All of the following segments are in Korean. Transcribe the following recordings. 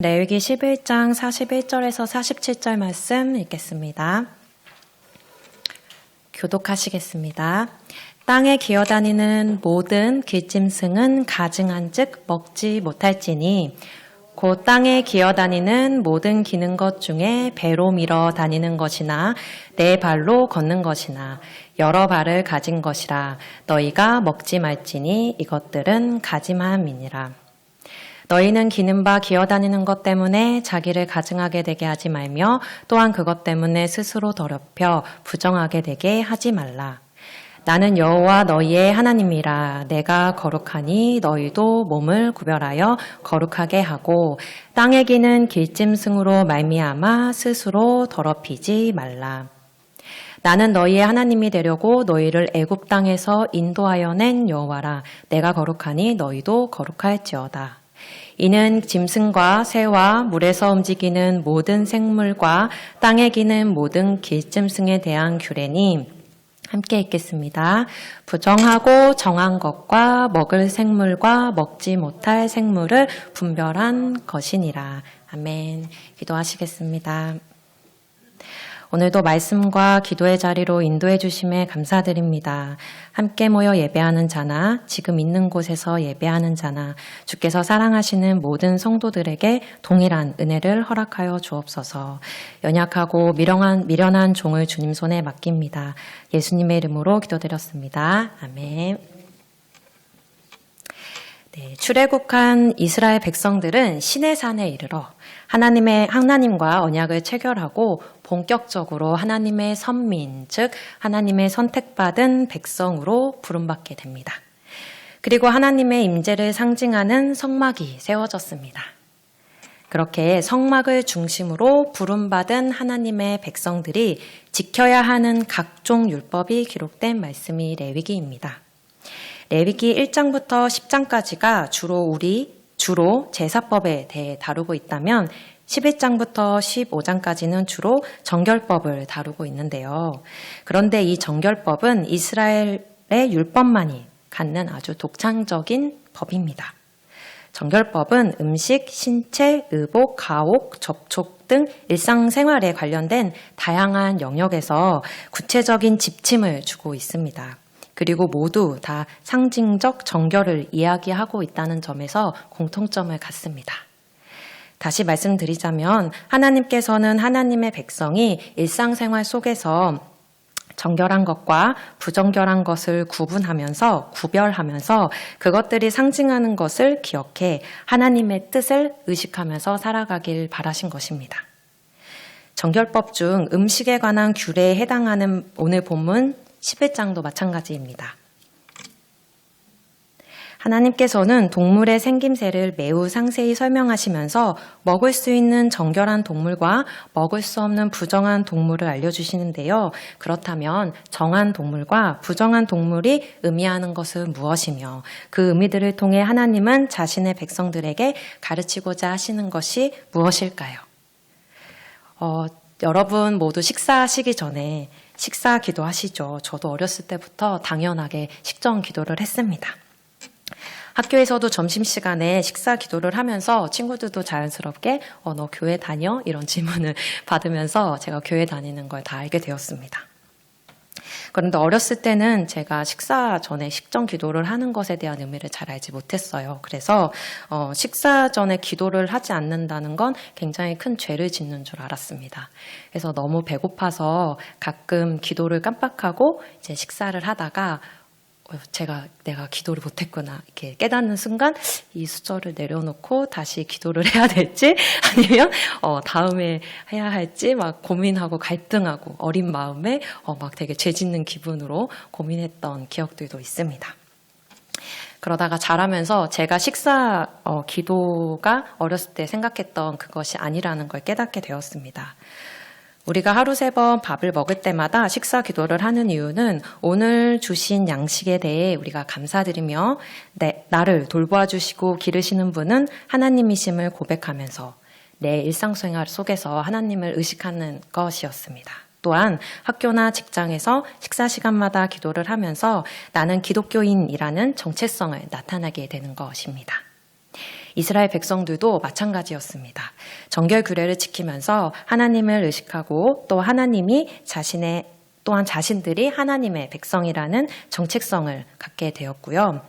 레위기 11장 41절에서 47절 말씀 읽겠습니다. 교독하시겠습니다. 땅에 기어다니는 모든 길짐승은 가증한즉 먹지 못할지니 곧 땅에 기어다니는 모든 기는 것 중에 배로 밀어 다니는 것이나 네 발로 걷는 것이나 여러 발을 가진 것이라 너희가 먹지 말지니 이것들은 가짐함이니라. 너희는 기는 바 기어다니는 것 때문에 자기를 가증하게 되게 하지 말며 또한 그것 때문에 스스로 더럽혀 부정하게 되게 하지 말라. 나는 여호와 너희의 하나님이라. 내가 거룩하니 너희도 몸을 구별하여 거룩하게 하고 땅에 기는 길짐승으로 말미암아 스스로 더럽히지 말라. 나는 너희의 하나님이 되려고 너희를 애굽 땅에서 인도하여 낸 여호와라. 내가 거룩하니 너희도 거룩할지어다. 이는 짐승과 새와 물에서 움직이는 모든 생물과 땅에 기는 모든 길짐승에 대한 규례니 함께 읽겠습니다. 부정하고 정한 것과 먹을 생물과 먹지 못할 생물을 분별한 것이니라. 아멘. 기도하시겠습니다. 오늘도 말씀과 기도의 자리로 인도해 주심에 감사드립니다. 함께 모여 예배하는 자나 지금 있는 곳에서 예배하는 자나 주께서 사랑하시는 모든 성도들에게 동일한 은혜를 허락하여 주옵소서. 연약하고 미련한 종을 주님 손에 맡깁니다. 예수님의 이름으로 기도드렸습니다. 아멘. 네, 출애굽한 이스라엘 백성들은 시내산에 이르러 하나님과 언약을 체결하고 본격적으로 하나님의 선민, 즉 하나님의 선택받은 백성으로 부름받게 됩니다. 그리고 하나님의 임재를 상징하는 성막이 세워졌습니다. 그렇게 성막을 중심으로 부름받은 하나님의 백성들이 지켜야 하는 각종 율법이 기록된 말씀이 레위기입니다. 레위기 1장부터 10장까지가 주로 제사법에 대해 다루고 있다면 11장부터 15장까지는 주로 정결법을 다루고 있는데요. 그런데 이 정결법은 이스라엘의 율법만이 갖는 아주 독창적인 법입니다. 정결법은 음식, 신체, 의복, 가옥, 접촉 등 일상생활에 관련된 다양한 영역에서 구체적인 지침을 주고 있습니다. 그리고 모두 다 상징적 정결을 이야기하고 있다는 점에서 공통점을 갖습니다. 다시 말씀드리자면 하나님께서는 하나님의 백성이 일상생활 속에서 정결한 것과 부정결한 것을 구별하면서 그것들이 상징하는 것을 기억해 하나님의 뜻을 의식하면서 살아가길 바라신 것입니다. 정결법 중 음식에 관한 규례에 해당하는 오늘 본문 11장도 마찬가지입니다. 하나님께서는 동물의 생김새를 매우 상세히 설명하시면서 먹을 수 있는 정결한 동물과 먹을 수 없는 부정한 동물을 알려주시는데요. 그렇다면 정한 동물과 부정한 동물이 의미하는 것은 무엇이며 그 의미들을 통해 하나님은 자신의 백성들에게 가르치고자 하시는 것이 무엇일까요? 여러분 모두 식사하시기 전에 식사 기도하시죠. 저도 어렸을 때부터 당연하게 식전 기도를 했습니다. 학교에서도 점심시간에 식사 기도를 하면서 친구들도 자연스럽게 너 교회 다녀? 이런 질문을 받으면서 제가 교회 다니는 걸 다 알게 되었습니다. 그런데 어렸을 때는 제가 식사 전에 식전 기도를 하는 것에 대한 의미를 잘 알지 못했어요. 그래서 식사 전에 기도를 하지 않는다는 건 굉장히 큰 죄를 짓는 줄 알았습니다. 그래서 너무 배고파서 가끔 기도를 깜빡하고 이제 식사를 하다가 내가 기도를 못했구나 이렇게 깨닫는 순간 이 수저를 내려놓고 다시 기도를 해야 될지 아니면 다음에 해야 할지 막 고민하고 갈등하고 어린 마음에 막 되게 죄짓는 기분으로 고민했던 기억들도 있습니다. 그러다가 자라면서 제가 식사 기도가 어렸을 때 생각했던 그것이 아니라는 걸 깨닫게 되었습니다. 우리가 하루 3번 밥을 먹을 때마다 식사 기도를 하는 이유는 오늘 주신 양식에 대해 우리가 감사드리며 나를 돌보아주시고 기르시는 분은 하나님이심을 고백하면서 내 일상생활 속에서 하나님을 의식하는 것이었습니다. 또한 학교나 직장에서 식사 시간마다 기도를 하면서 나는 기독교인이라는 정체성을 나타내게 되는 것입니다. 이스라엘 백성들도 마찬가지였습니다. 정결 규례를 지키면서 하나님을 의식하고 또 하나님이 또한 자신들이 하나님의 백성이라는 정체성을 갖게 되었고요.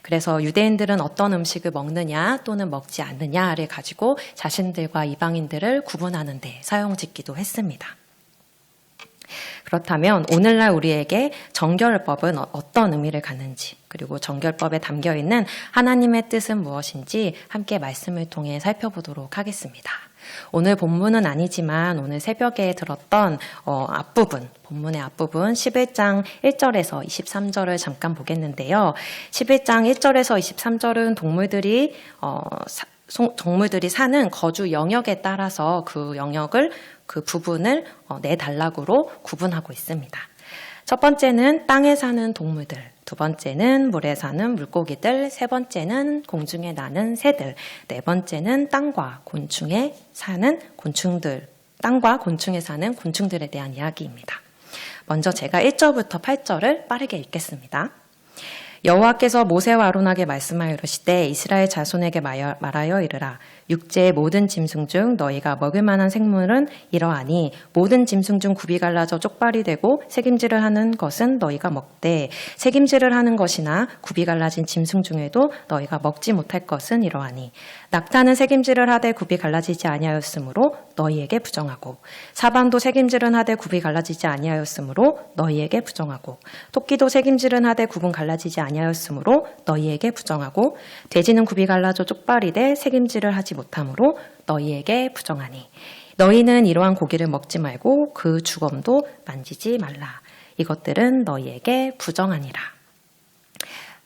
그래서 유대인들은 어떤 음식을 먹느냐 또는 먹지 않느냐를 가지고 자신들과 이방인들을 구분하는 데 사용짓기도 했습니다. 그렇다면 오늘날 우리에게 정결법은 어떤 의미를 갖는지, 그리고 정결법에 담겨있는 하나님의 뜻은 무엇인지 함께 말씀을 통해 살펴보도록 하겠습니다. 오늘 본문은 아니지만 오늘 새벽에 들었던 본문의 앞부분 11장 1절에서 23절을 잠깐 보겠는데요. 11장 1절에서 23절은 동물들이 사는 거주 영역에 따라서 그 부분을 네 단락으로 구분하고 있습니다. 첫 번째는 땅에 사는 동물들, 두 번째는 물에 사는 물고기들, 세 번째는 공중에 나는 새들, 네 번째는 땅과 곤충에 사는 곤충들에 대한 이야기입니다. 먼저 제가 1절부터 8절을 빠르게 읽겠습니다. 여호와께서 모세와 아론에게 말씀하여 이르시되 이스라엘 자손에게 말하여 이르라. 육지의 모든 짐승 중 너희가 먹을 만한 생물은 이러하니 모든 짐승 중 굽이 갈라져 쪽발이 되고 새김질을 하는 것은 너희가 먹되 새김질을 하는 것이나 굽이 갈라진 짐승 중에도 너희가 먹지 못할 것은 이러하니 낙타는 새김질을 하되 굽이 갈라지지 아니하였으므로 너희에게 부정하고 사반도 새김질은 하되 굽이 갈라지지 아니하였으므로 너희에게 부정하고 토끼도 새김질은 하되 굽은 갈라지지 아니하였으므로 너희에게 부정하고 돼지는 굽이 갈라져 쪽발이 돼 새김질을 하지 못하므로 너희에게 부정하니 너희는 이러한 고기를 먹지 말고 그 주검도 만지지 말라. 이것들은 너희에게 부정하니라.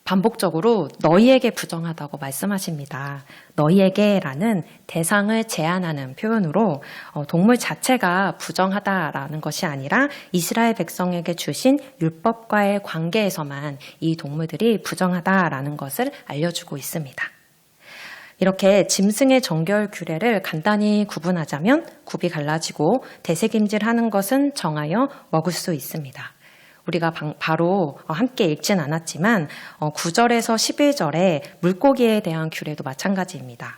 반복적으로 너희에게 부정하다고 말씀하십니다. 너희에게라는 대상을 제한하는 표현으로 동물 자체가 부정하다라는 것이 아니라 이스라엘 백성에게 주신 율법과의 관계에서만 이 동물들이 부정하다라는 것을 알려주고 있습니다. 이렇게 짐승의 정결 규례를 간단히 구분하자면 굽이 갈라지고 대새김질하는 것은 정하여 먹을 수 있습니다. 우리가 바로 함께 읽진 않았지만 9절에서 11절에 물고기에 대한 규례도 마찬가지입니다.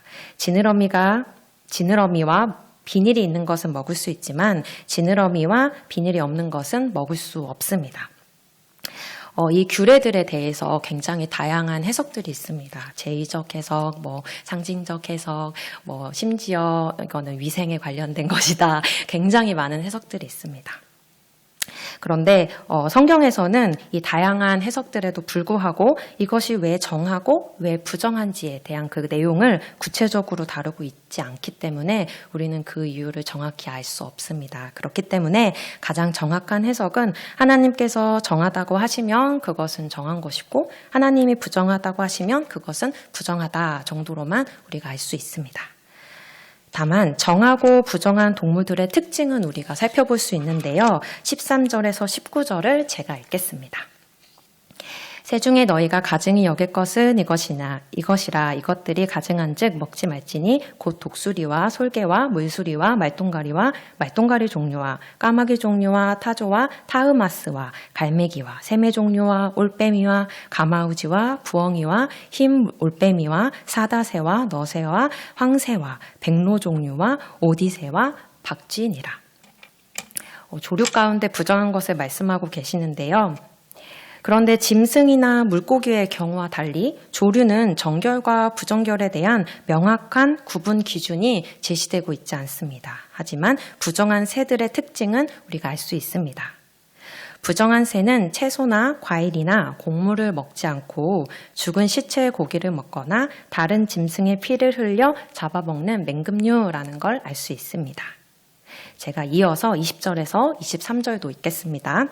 지느러미와 비닐이 있는 것은 먹을 수 있지만 지느러미와 비닐이 없는 것은 먹을 수 없습니다. 이 규례들에 대해서 굉장히 다양한 해석들이 있습니다. 제의적 해석, 상징적 해석, 심지어 이거는 위생에 관련된 것이다. 굉장히 많은 해석들이 있습니다. 그런데 성경에서는 이 다양한 해석들에도 불구하고 이것이 왜 정하고 왜 부정한지에 대한 그 내용을 구체적으로 다루고 있지 않기 때문에 우리는 그 이유를 정확히 알 수 없습니다. 그렇기 때문에 가장 정확한 해석은 하나님께서 정하다고 하시면 그것은 정한 것이고 하나님이 부정하다고 하시면 그것은 부정하다 정도로만 우리가 알 수 있습니다. 다만 정하고 부정한 동물들의 특징은 우리가 살펴볼 수 있는데요. 13절에서 19절을 제가 읽겠습니다. 새 중에 너희가 가증히 여길 것은 이것이라 이것들이 가증한즉 먹지 말지니 곧 독수리와 솔개와 물수리와 말똥가리 종류와 까마귀 종류와 타조와 타흐마스와 갈매기와 새매 종류와 올빼미와 가마우지와 부엉이와 흰 올빼미와 사다새와 너새와 황새와 백로 종류와 오디새와 박쥐니라. 조류 가운데 부정한 것을 말씀하고 계시는데요. 그런데 짐승이나 물고기의 경우와 달리 조류는 정결과 부정결에 대한 명확한 구분 기준이 제시되고 있지 않습니다. 하지만 부정한 새들의 특징은 우리가 알 수 있습니다. 부정한 새는 채소나 과일이나 곡물을 먹지 않고 죽은 시체의 고기를 먹거나 다른 짐승의 피를 흘려 잡아먹는 맹금류라는 걸 알 수 있습니다. 제가 이어서 20절에서 23절도 읽겠습니다.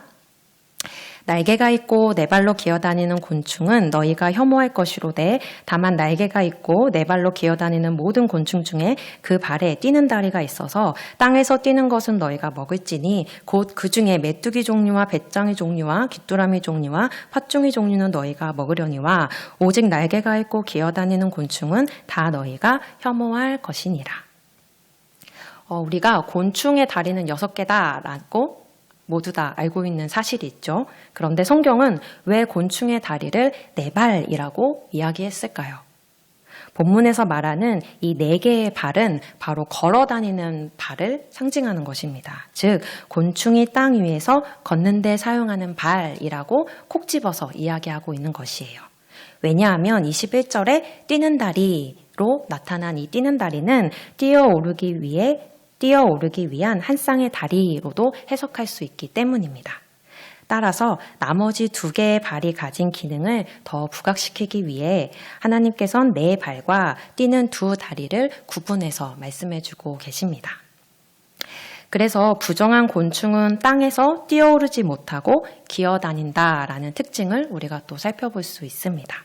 날개가 있고 네 발로 기어다니는 곤충은 너희가 혐오할 것이로되 다만 날개가 있고 네 발로 기어다니는 모든 곤충 중에 그 발에 뛰는 다리가 있어서 땅에서 뛰는 것은 너희가 먹을지니 곧 그 중에 메뚜기 종류와 배짱이 종류와 귀뚜라미 종류와 팥종이 종류는 너희가 먹으려니와 오직 날개가 있고 기어다니는 곤충은 다 너희가 혐오할 것이니라. 우리가 곤충의 다리는 6개다라고 모두 다 알고 있는 사실이 있죠. 그런데 성경은 왜 곤충의 다리를 4발이라고 이야기했을까요? 본문에서 말하는 이 4개의 발은 바로 걸어다니는 발을 상징하는 것입니다. 즉 곤충이 땅 위에서 걷는 데 사용하는 발이라고 콕 집어서 이야기하고 있는 것이에요. 왜냐하면 21절에 뛰는 다리로 나타난 이 뛰는 다리는 뛰어오르기 위한 한 쌍의 다리로도 해석할 수 있기 때문입니다. 따라서 나머지 2개의 발이 가진 기능을 더 부각시키기 위해 하나님께서는 4발과 뛰는 2 다리를 구분해서 말씀해주고 계십니다. 그래서 부정한 곤충은 땅에서 뛰어오르지 못하고 기어다닌다라는 특징을 우리가 또 살펴볼 수 있습니다.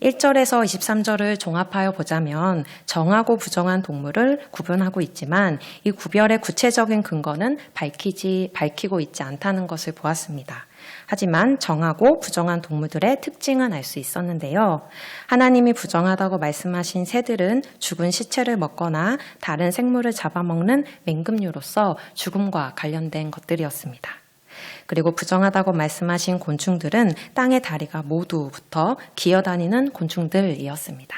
1절에서 23절을 종합하여 보자면 정하고 부정한 동물을 구분하고 있지만 이 구별의 구체적인 근거는 밝히고 있지 않다는 것을 보았습니다. 하지만 정하고 부정한 동물들의 특징은 알 수 있었는데요. 하나님이 부정하다고 말씀하신 새들은 죽은 시체를 먹거나 다른 생물을 잡아먹는 맹금류로서 죽음과 관련된 것들이었습니다. 그리고 부정하다고 말씀하신 곤충들은 땅의 다리가 모두 붙어 기어다니는 곤충들이었습니다.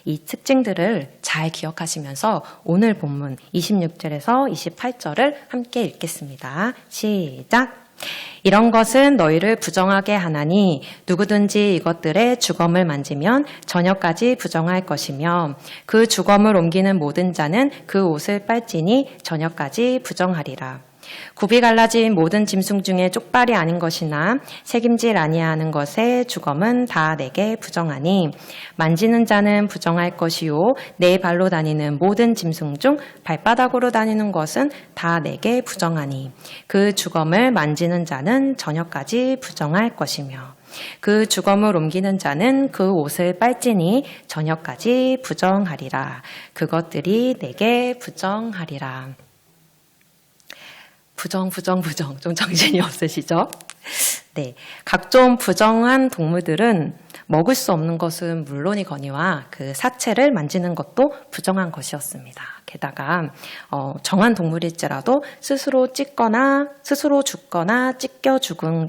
이 특징들을 잘 기억하시면서 오늘 본문 26절에서 28절을 함께 읽겠습니다. 시작! 이런 것은 너희를 부정하게 하나니 누구든지 이것들의 주검을 만지면 저녁까지 부정할 것이며 그 주검을 옮기는 모든 자는 그 옷을 빨지니 저녁까지 부정하리라. 굽이 갈라진 모든 짐승 중에 쪽발이 아닌 것이나 새김질 아니하는 것의 주검은 다 내게 부정하니 만지는 자는 부정할 것이요 네 발로 다니는 모든 짐승 중 발바닥으로 다니는 것은 다 내게 부정하니 그 주검을 만지는 자는 저녁까지 부정할 것이며 그 주검을 옮기는 자는 그 옷을 빨지니 저녁까지 부정하리라. 그것들이 내게 부정하리라. 부정 좀 정신이 없으시죠? 네, 각종 부정한 동물들은 먹을 수 없는 것은 물론이거니와 그 사체를 만지는 것도 부정한 것이었습니다. 게다가 정한 동물일지라도 스스로 죽거나 찢겨 죽은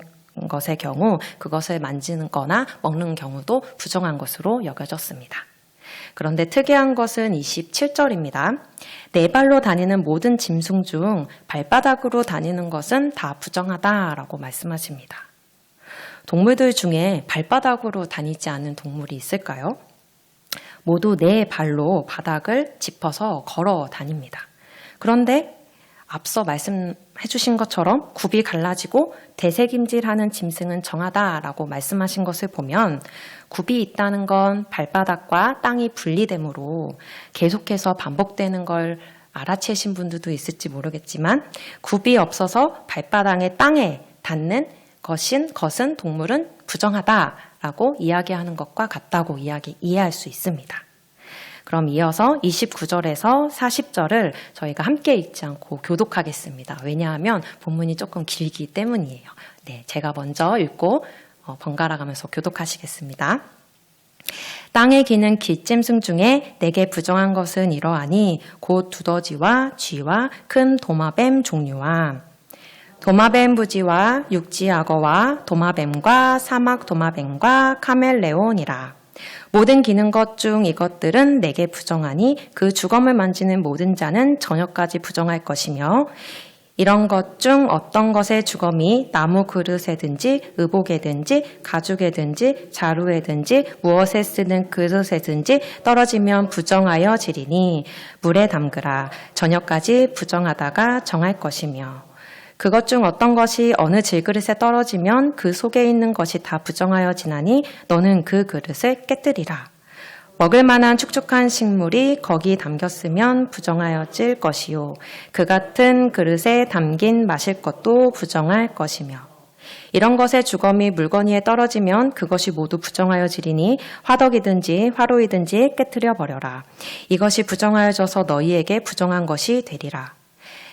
것의 경우 그것을 만지는 거나 먹는 경우도 부정한 것으로 여겨졌습니다. 그런데 특이한 것은 27절입니다. 네 발로 다니는 모든 짐승 중 발바닥으로 다니는 것은 다 부정하다라고 말씀하십니다. 동물들 중에 발바닥으로 다니지 않는 동물이 있을까요? 모두 네 발로 바닥을 짚어서 걸어 다닙니다. 그런데 앞서 말씀해 주신 것처럼 굽이 갈라지고 대새김질하는 짐승은 정하다라고 말씀하신 것을 보면 굽이 있다는 건 발바닥과 땅이 분리되므로 계속해서 반복되는 걸 알아채신 분들도 있을지 모르겠지만 굽이 없어서 발바닥의 땅에 닿는 것은 동물은 부정하다라고 이야기하는 것과 같다고 이해할 수 있습니다. 그럼 이어서 29절에서 40절을 저희가 함께 읽지 않고 교독하겠습니다. 왜냐하면 본문이 조금 길기 때문이에요. 네, 제가 먼저 읽고 번갈아 가면서 교독하시겠습니다. 땅에 기는 기짐승 중에 내게 부정한 것은 이러하니 곧 두더지와 쥐와 큰 도마뱀 종류와 도마뱀 부지와 육지악어와 도마뱀과 사막 도마뱀과 카멜레온이라. 모든 기는 것 중 이것들은 내게 부정하니 그 주검을 만지는 모든 자는 저녁까지 부정할 것이며 이런 것 중 어떤 것의 주검이 나무 그릇에든지 의복에든지 가죽에든지 자루에든지 무엇에 쓰는 그릇에든지 떨어지면 부정하여 지리니 물에 담그라. 저녁까지 부정하다가 정할 것이며 그것 중 어떤 것이 어느 질그릇에 떨어지면 그 속에 있는 것이 다 부정하여 지나니 너는 그 그릇을 깨뜨리라. 먹을 만한 축축한 식물이 거기 담겼으면 부정하여질 것이요 그 같은 그릇에 담긴 마실 것도 부정할 것이며 이런 것의 주검이 물건 위에 떨어지면 그것이 모두 부정하여지리니 화덕이든지 화로이든지 깨뜨려 버려라. 이것이 부정하여져서 너희에게 부정한 것이 되리라.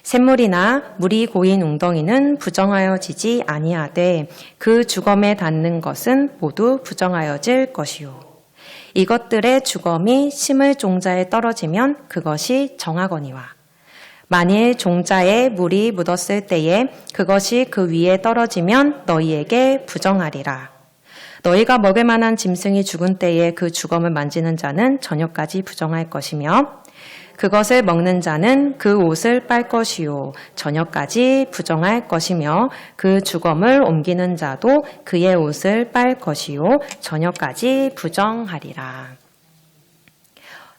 샘물이나 물이 고인 웅덩이는 부정하여지지 아니하되 그 주검에 닿는 것은 모두 부정하여질 것이요. 이것들의 주검이 심을 종자에 떨어지면 그것이 정하거니와 만일 종자에 물이 묻었을 때에 그것이 그 위에 떨어지면 너희에게 부정하리라. 너희가 먹을 만한 짐승이 죽은 때에 그 주검을 만지는 자는 저녁까지 부정할 것이며 그것을 먹는 자는 그 옷을 빨 것이요 저녁까지 부정할 것이며 그 주검을 옮기는 자도 그의 옷을 빨 것이요 저녁까지 부정하리라.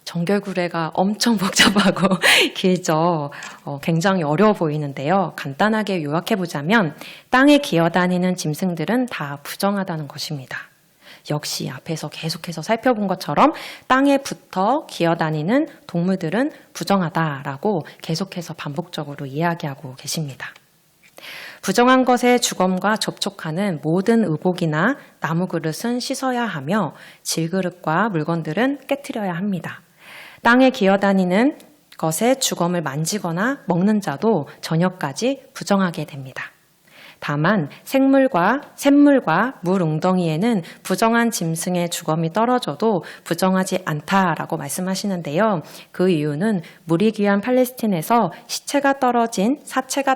정결구례가 엄청 복잡하고 길죠. 굉장히 어려워 보이는데요. 간단하게 요약해보자면 땅에 기어다니는 짐승들은 다 부정하다는 것입니다. 역시 앞에서 계속해서 살펴본 것처럼 땅에 붙어 기어다니는 동물들은 부정하다라고 계속해서 반복적으로 이야기하고 계십니다. 부정한 것의 주검과 접촉하는 모든 의복이나 나무 그릇은 씻어야 하며 질그릇과 물건들은 깨트려야 합니다. 땅에 기어다니는 것의 주검을 만지거나 먹는 자도 저녁까지 부정하게 됩니다. 다만 샘물과 물 웅덩이에는 부정한 짐승의 주검이 떨어져도 부정하지 않다라고 말씀하시는데요. 그 이유는 물이 귀한 팔레스틴에서 사체가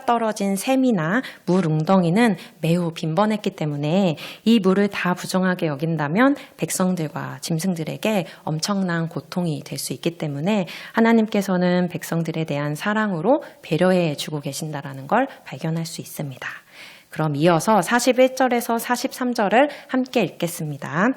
떨어진 샘이나 물 웅덩이는 매우 빈번했기 때문에 이 물을 다 부정하게 여긴다면 백성들과 짐승들에게 엄청난 고통이 될 수 있기 때문에 하나님께서는 백성들에 대한 사랑으로 배려해 주고 계신다라는 걸 발견할 수 있습니다. 그럼 이어서 41절에서 43절을 함께 읽겠습니다.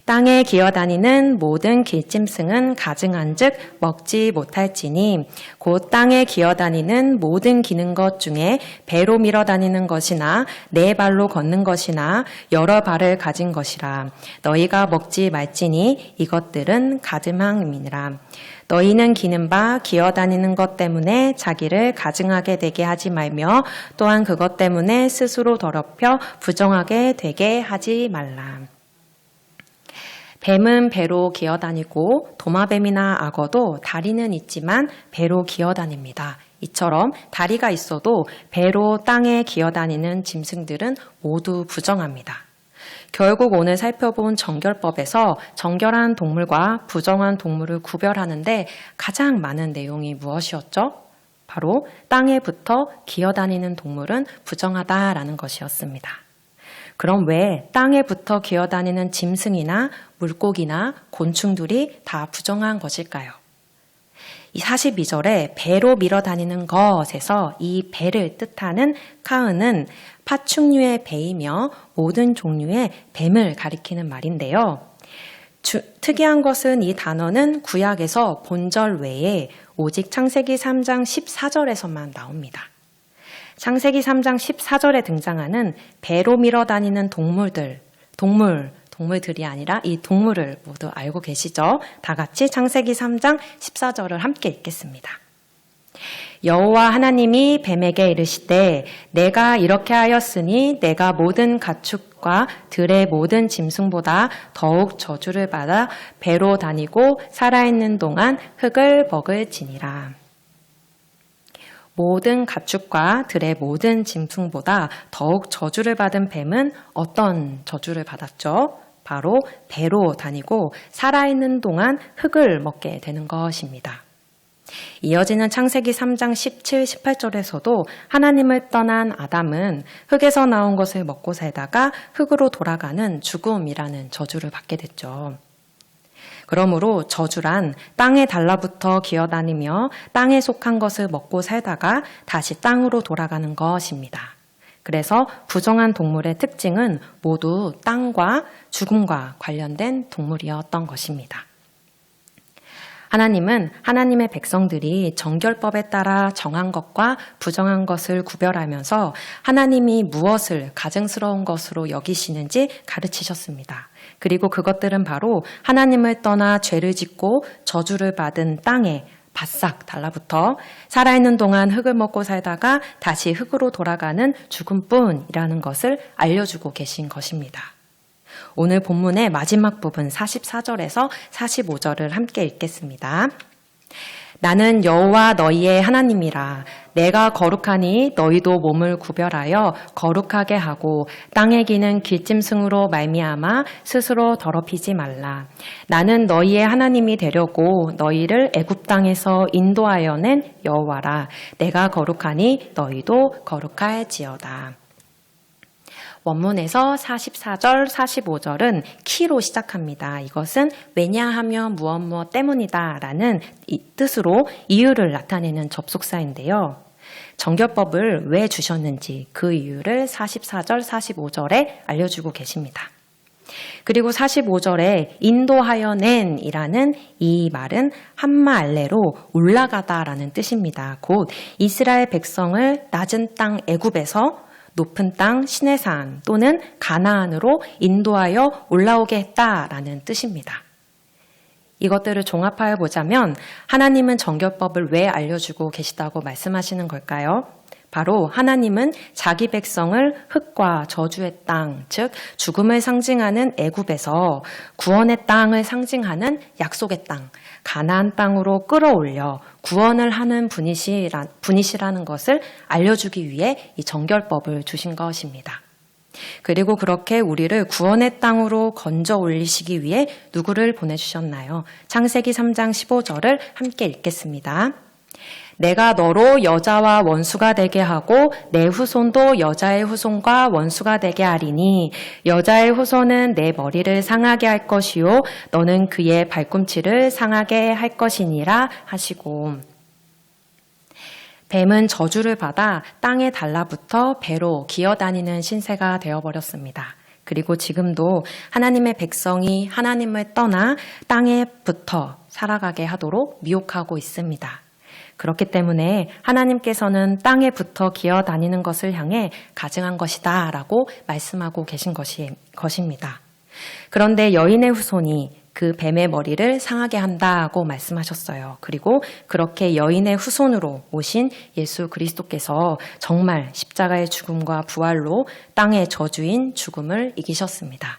땅에 기어다니는 모든 길짐승은 가증한즉 먹지 못할지니 곧 땅에 기어다니는 모든 기는 것 중에 배로 밀어다니는 것이나 네 발로 걷는 것이나 여러 발을 가진 것이라 너희가 먹지 말지니 이것들은 가증함이니라. 너희는 기는 바 기어다니는 것 때문에 자기를 가증하게 되게 하지 말며 또한 그것 때문에 스스로 더럽혀 부정하게 되게 하지 말라. 뱀은 배로 기어다니고 도마뱀이나 악어도 다리는 있지만 배로 기어다닙니다. 이처럼 다리가 있어도 배로 땅에 기어다니는 짐승들은 모두 부정합니다. 결국 오늘 살펴본 정결법에서 정결한 동물과 부정한 동물을 구별하는데 가장 많은 내용이 무엇이었죠? 바로 땅에 붙어 기어다니는 동물은 부정하다라는 것이었습니다. 그럼 왜 땅에 붙어 기어다니는 짐승이나 물고기나 곤충들이 다 부정한 것일까요? 이 42절에 배로 밀어다니는 것에서 이 배를 뜻하는 카은은 파충류의 배이며 모든 종류의 뱀을 가리키는 말인데요. 특이한 것은 이 단어는 구약에서 본절 외에 오직 창세기 3장 14절에서만 나옵니다. 창세기 3장 14절에 등장하는 배로 밀어다니는 동물들이 아니라 이 동물을 모두 알고 계시죠? 다 같이 창세기 3장 14절을 함께 읽겠습니다. 여호와 하나님이 뱀에게 이르시되 내가 이렇게 하였으니 내가 모든 가축과 들의 모든 짐승보다 더욱 저주를 받아 배로 다니고 살아있는 동안 흙을 먹을지니라. 모든 가축과 들의 모든 짐승보다 더욱 저주를 받은 뱀은 어떤 저주를 받았죠? 바로 배로 다니고 살아있는 동안 흙을 먹게 되는 것입니다. 이어지는 창세기 3장 17, 18절에서도 하나님을 떠난 아담은 흙에서 나온 것을 먹고 살다가 흙으로 돌아가는 죽음이라는 저주를 받게 됐죠. 그러므로 저주란 땅에 달라붙어 기어다니며 땅에 속한 것을 먹고 살다가 다시 땅으로 돌아가는 것입니다. 그래서 부정한 동물의 특징은 모두 땅과 죽음과 관련된 동물이었던 것입니다. 하나님은 하나님의 백성들이 정결법에 따라 정한 것과 부정한 것을 구별하면서 하나님이 무엇을 가증스러운 것으로 여기시는지 가르치셨습니다. 그리고 그것들은 바로 하나님을 떠나 죄를 짓고 저주를 받은 땅에 바싹 달라붙어 살아있는 동안 흙을 먹고 살다가 다시 흙으로 돌아가는 죽음뿐이라는 것을 알려주고 계신 것입니다. 오늘 본문의 마지막 부분 44절에서 45절을 함께 읽겠습니다. 나는 여호와 너희의 하나님이라. 내가 거룩하니 너희도 몸을 구별하여 거룩하게 하고 땅에 기는 길짐승으로 말미암아 스스로 더럽히지 말라. 나는 너희의 하나님이 되려고 너희를 애굽 땅에서 인도하여 낸 여호와라. 내가 거룩하니 너희도 거룩할지어다. 원문에서 44절, 45절은 키로 시작합니다. 이것은 왜냐하면 무엇 때문이다 라는 이 뜻으로 이유를 나타내는 접속사인데요. 정결법을 왜 주셨는지 그 이유를 44절, 45절에 알려주고 계십니다. 그리고 45절에 인도하여 낸이라는 이 말은 한마 알레로 올라가다라는 뜻입니다. 곧 이스라엘 백성을 낮은 땅 애굽에서 높은 땅 시내산 또는 가나안으로 인도하여 올라오게 했다라는 뜻입니다. 이것들을 종합하여 보자면 하나님은 정결법을 왜 알려주고 계시다고 말씀하시는 걸까요? 바로 하나님은 자기 백성을 흙과 저주의 땅, 즉 죽음을 상징하는 애굽에서 구원의 땅을 상징하는 약속의 땅, 가나안 땅으로 끌어올려 구원을 하는 분이시라는 것을 알려주기 위해 이 정결법을 주신 것입니다. 그리고 그렇게 우리를 구원의 땅으로 건져 올리시기 위해 누구를 보내주셨나요? 창세기 3장 15절을 함께 읽겠습니다. 내가 너로 여자와 원수가 되게 하고 내 후손도 여자의 후손과 원수가 되게 하리니 여자의 후손은 내 머리를 상하게 할 것이요 너는 그의 발꿈치를 상하게 할 것이니라 하시고, 뱀은 저주를 받아 땅에 달라붙어 배로 기어다니는 신세가 되어버렸습니다. 그리고 지금도 하나님의 백성이 하나님을 떠나 땅에 붙어 살아가게 하도록 미혹하고 있습니다. 그렇기 때문에 하나님께서는 땅에 붙어 기어다니는 것을 향해 가증한 것이다 라고 말씀하고 계신 것입니다. 그런데 여인의 후손이 그 뱀의 머리를 상하게 한다고 말씀하셨어요. 그리고 그렇게 여인의 후손으로 오신 예수 그리스도께서 정말 십자가의 죽음과 부활로 땅의 저주인 죽음을 이기셨습니다.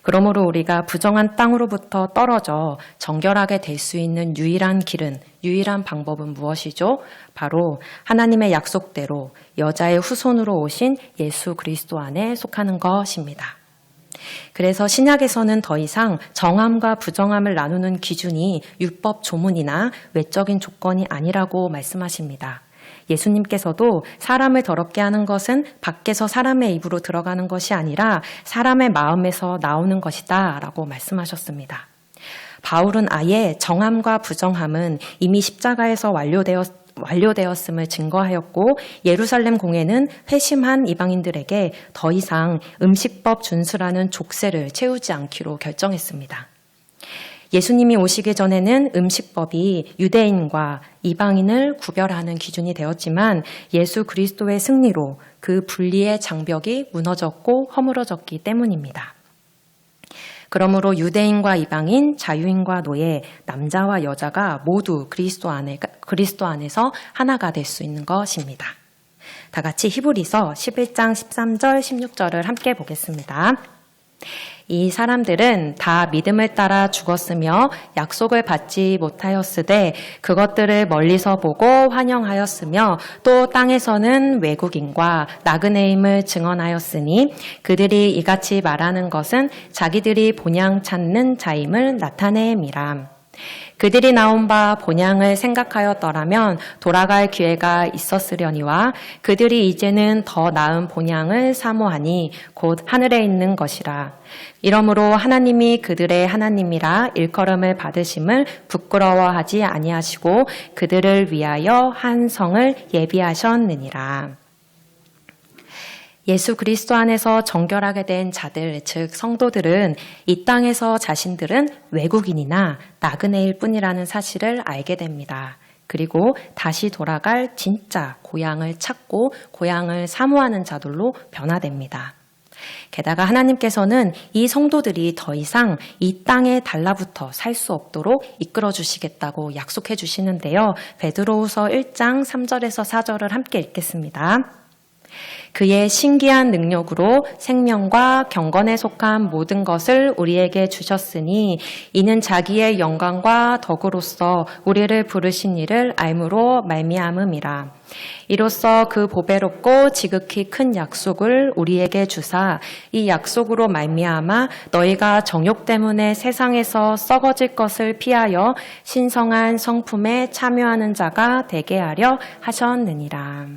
그러므로 우리가 부정한 땅으로부터 떨어져 정결하게 될 수 있는 유일한 방법은 무엇이죠? 바로 하나님의 약속대로 여자의 후손으로 오신 예수 그리스도 안에 속하는 것입니다. 그래서 신약에서는 더 이상 정함과 부정함을 나누는 기준이 율법 조문이나 외적인 조건이 아니라고 말씀하십니다. 예수님께서도 사람을 더럽게 하는 것은 밖에서 사람의 입으로 들어가는 것이 아니라 사람의 마음에서 나오는 것이다 라고 말씀하셨습니다. 바울은 아예 정함과 부정함은 이미 십자가에서 완료되었음을 증거하였고 예루살렘 공회는 회심한 이방인들에게 더 이상 음식법 준수라는 족쇄를 채우지 않기로 결정했습니다. 예수님이 오시기 전에는 음식법이 유대인과 이방인을 구별하는 기준이 되었지만 예수 그리스도의 승리로 그 분리의 장벽이 무너졌고 허물어졌기 때문입니다. 그러므로 유대인과 이방인, 자유인과 노예, 남자와 여자가 모두 그리스도 안에서 하나가 될 수 있는 것입니다. 다 같이 히브리서 11장 13절, 16절을 함께 보겠습니다. 이 사람들은 다 믿음을 따라 죽었으며 약속을 받지 못하였으되 그것들을 멀리서 보고 환영하였으며 또 땅에서는 외국인과 나그네임을 증언하였으니 그들이 이같이 말하는 것은 자기들이 본향 찾는 자임을 나타내미라. 그들이 나온 바 본향을 생각하였더라면 돌아갈 기회가 있었으려니와 그들이 이제는 더 나은 본향을 사모하니 곧 하늘에 있는 것이라. 이러므로 하나님이 그들의 하나님이라 일컬음을 받으심을 부끄러워하지 아니하시고 그들을 위하여 한 성을 예비하셨느니라. 예수 그리스도 안에서 정결하게 된 자들, 즉 성도들은 이 땅에서 자신들은 외국인이나 나그네일 뿐이라는 사실을 알게 됩니다. 그리고 다시 돌아갈 진짜 고향을 찾고 고향을 사모하는 자들로 변화됩니다. 게다가 하나님께서는 이 성도들이 더 이상 이 땅에 달라붙어 살 수 없도록 이끌어 주시겠다고 약속해 주시는데요. 베드로후서 1장 3절에서 4절을 함께 읽겠습니다. 그의 신기한 능력으로 생명과 경건에 속한 모든 것을 우리에게 주셨으니 이는 자기의 영광과 덕으로서 우리를 부르신 이를 알므로 말미암음이라. 이로써 그 보배롭고 지극히 큰 약속을 우리에게 주사 이 약속으로 말미암아 너희가 정욕 때문에 세상에서 썩어질 것을 피하여 신성한 성품에 참여하는 자가 되게 하려 하셨느니라.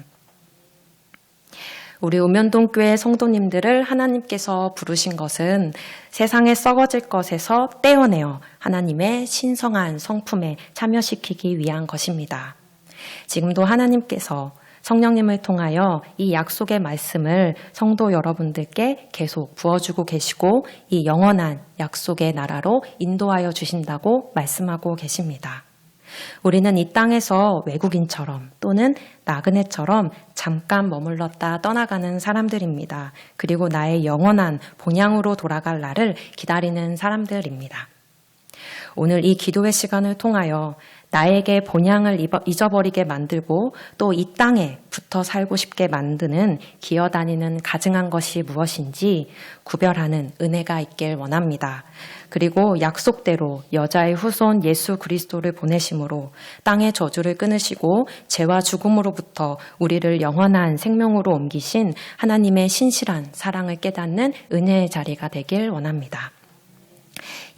우리 우면동교회 성도님들을 하나님께서 부르신 것은 세상에 썩어질 것에서 떼어내어 하나님의 신성한 성품에 참여시키기 위한 것입니다. 지금도 하나님께서 성령님을 통하여 이 약속의 말씀을 성도 여러분들께 계속 부어주고 계시고 이 영원한 약속의 나라로 인도하여 주신다고 말씀하고 계십니다. 우리는 이 땅에서 외국인처럼 또는 나그네처럼 잠깐 머물렀다 떠나가는 사람들입니다. 그리고 나의 영원한 본향으로 돌아갈 날을 기다리는 사람들입니다. 오늘 이 기도의 시간을 통하여 나에게 본향을 잊어버리게 만들고 또 이 땅에 붙어 살고 싶게 만드는 기어다니는 가증한 것이 무엇인지 구별하는 은혜가 있길 원합니다. 그리고 약속대로 여자의 후손 예수 그리스도를 보내심으로 땅의 저주를 끊으시고 죄와 죽음으로부터 우리를 영원한 생명으로 옮기신 하나님의 신실한 사랑을 깨닫는 은혜의 자리가 되길 원합니다.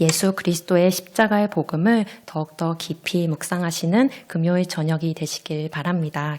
예수 그리스도의 십자가의 복음을 더욱더 깊이 묵상하시는 금요일 저녁이 되시길 바랍니다.